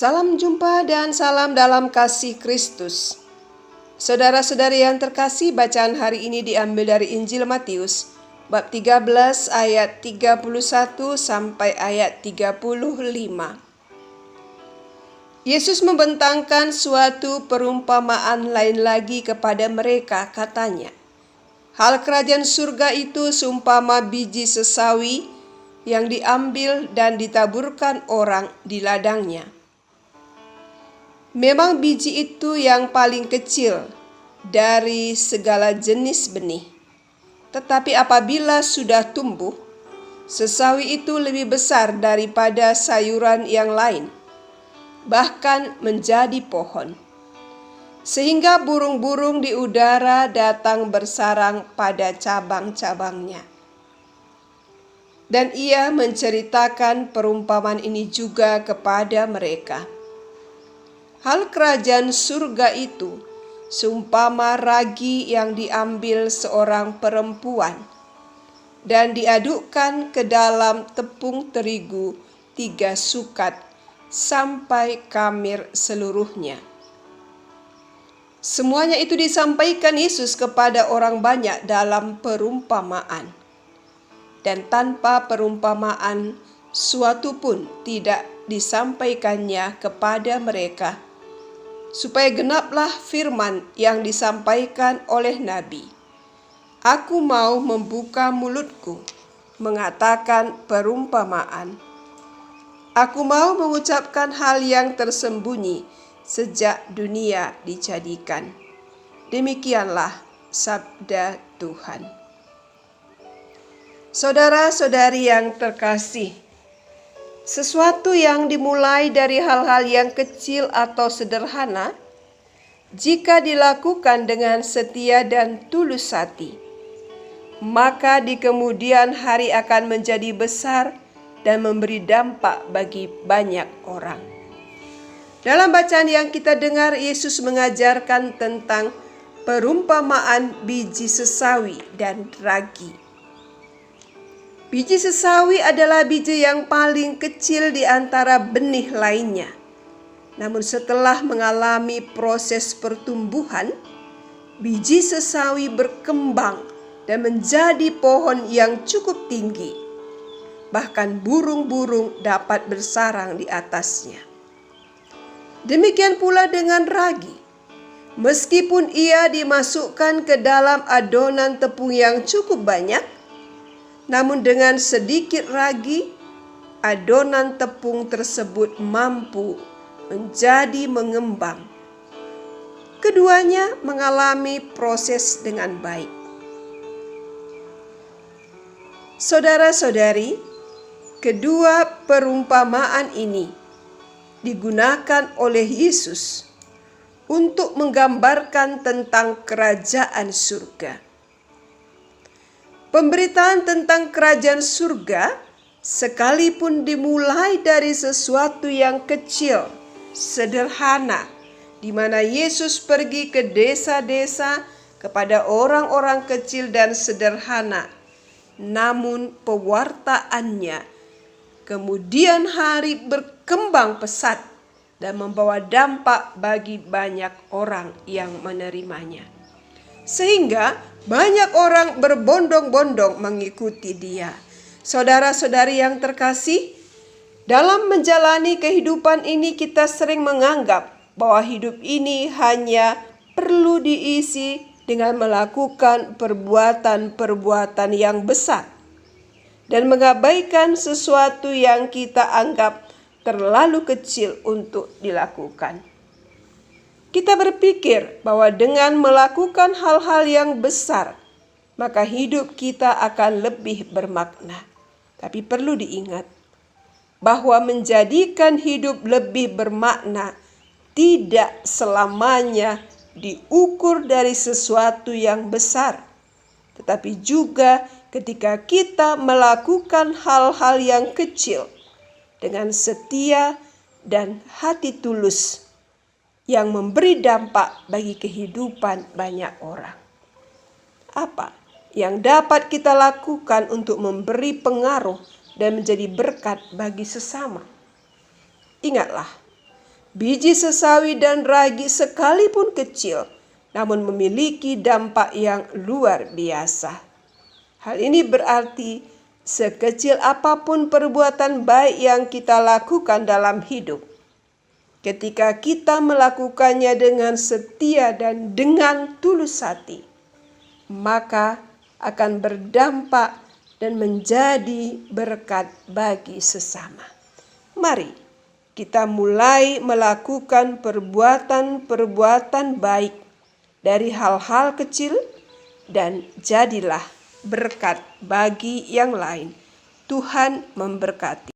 Salam jumpa dan salam dalam kasih Kristus. Saudara-saudari yang terkasih, bacaan hari ini diambil dari Injil Matius, bab 13 ayat 31 sampai ayat 35. Yesus membentangkan suatu perumpamaan lain lagi kepada mereka, katanya, "Hal kerajaan surga itu seumpama biji sesawi yang diambil dan ditaburkan orang di ladangnya. Memang biji itu yang paling kecil dari segala jenis benih. Tetapi apabila sudah tumbuh, sesawi itu lebih besar daripada sayuran yang lain, bahkan menjadi pohon. Sehingga burung-burung di udara datang bersarang pada cabang-cabangnya." Dan ia menceritakan perumpamaan ini juga kepada mereka. "Hal kerajaan surga itu seumpama ragi yang diambil seorang perempuan dan diadukkan ke dalam tepung terigu 3 sukat sampai kamir seluruhnya." Semuanya itu disampaikan Yesus kepada orang banyak dalam perumpamaan. Dan tanpa perumpamaan, suatu pun tidak disampaikannya kepada mereka, supaya genaplah firman yang disampaikan oleh Nabi, "Aku mau membuka mulutku, mengatakan perumpamaan. Aku mau mengucapkan hal yang tersembunyi sejak dunia dijadikan." Demikianlah sabda Tuhan. Saudara-saudari yang terkasih, sesuatu yang dimulai dari hal-hal yang kecil atau sederhana, jika dilakukan dengan setia dan tulus hati, maka di kemudian hari akan menjadi besar dan memberi dampak bagi banyak orang. Dalam bacaan yang kita dengar, Yesus mengajarkan tentang perumpamaan biji sesawi dan ragi. Biji sesawi adalah biji yang paling kecil di antara benih lainnya. Namun setelah mengalami proses pertumbuhan, biji sesawi berkembang dan menjadi pohon yang cukup tinggi. Bahkan burung-burung dapat bersarang di atasnya. Demikian pula dengan ragi. Meskipun ia dimasukkan ke dalam adonan tepung yang cukup banyak, namun dengan sedikit ragi, adonan tepung tersebut mampu menjadi mengembang. Keduanya mengalami proses dengan baik. Saudara-saudari, kedua perumpamaan ini digunakan oleh Yesus untuk menggambarkan tentang kerajaan surga. Pemberitaan tentang kerajaan surga, sekalipun dimulai dari sesuatu yang kecil, sederhana, di mana Yesus pergi ke desa-desa kepada orang-orang kecil dan sederhana, namun pewartaannya kemudian hari berkembang pesat dan membawa dampak bagi banyak orang yang menerimanya. Sehingga banyak orang berbondong-bondong mengikuti dia. Saudara-saudari yang terkasih, dalam menjalani kehidupan ini kita sering menganggap bahwa hidup ini hanya perlu diisi dengan melakukan perbuatan-perbuatan yang besar dan mengabaikan sesuatu yang kita anggap terlalu kecil untuk dilakukan. Kita berpikir bahwa dengan melakukan hal-hal yang besar, maka hidup kita akan lebih bermakna. Tapi perlu diingat bahwa menjadikan hidup lebih bermakna tidak selamanya diukur dari sesuatu yang besar, tetapi juga ketika kita melakukan hal-hal yang kecil dengan setia dan hati tulus yang memberi dampak bagi kehidupan banyak orang. Apa yang dapat kita lakukan untuk memberi pengaruh dan menjadi berkat bagi sesama? Ingatlah Biji sesawi dan ragi sekalipun kecil, namun memiliki dampak yang luar biasa. Hal ini berarti sekecil apapun perbuatan baik yang kita lakukan dalam hidup, ketika kita melakukannya dengan setia dan dengan tulus hati, maka akan berdampak dan menjadi berkat bagi sesama. Mari kita mulai melakukan perbuatan-perbuatan baik dari hal-hal kecil dan jadilah berkat bagi yang lain. Tuhan memberkati.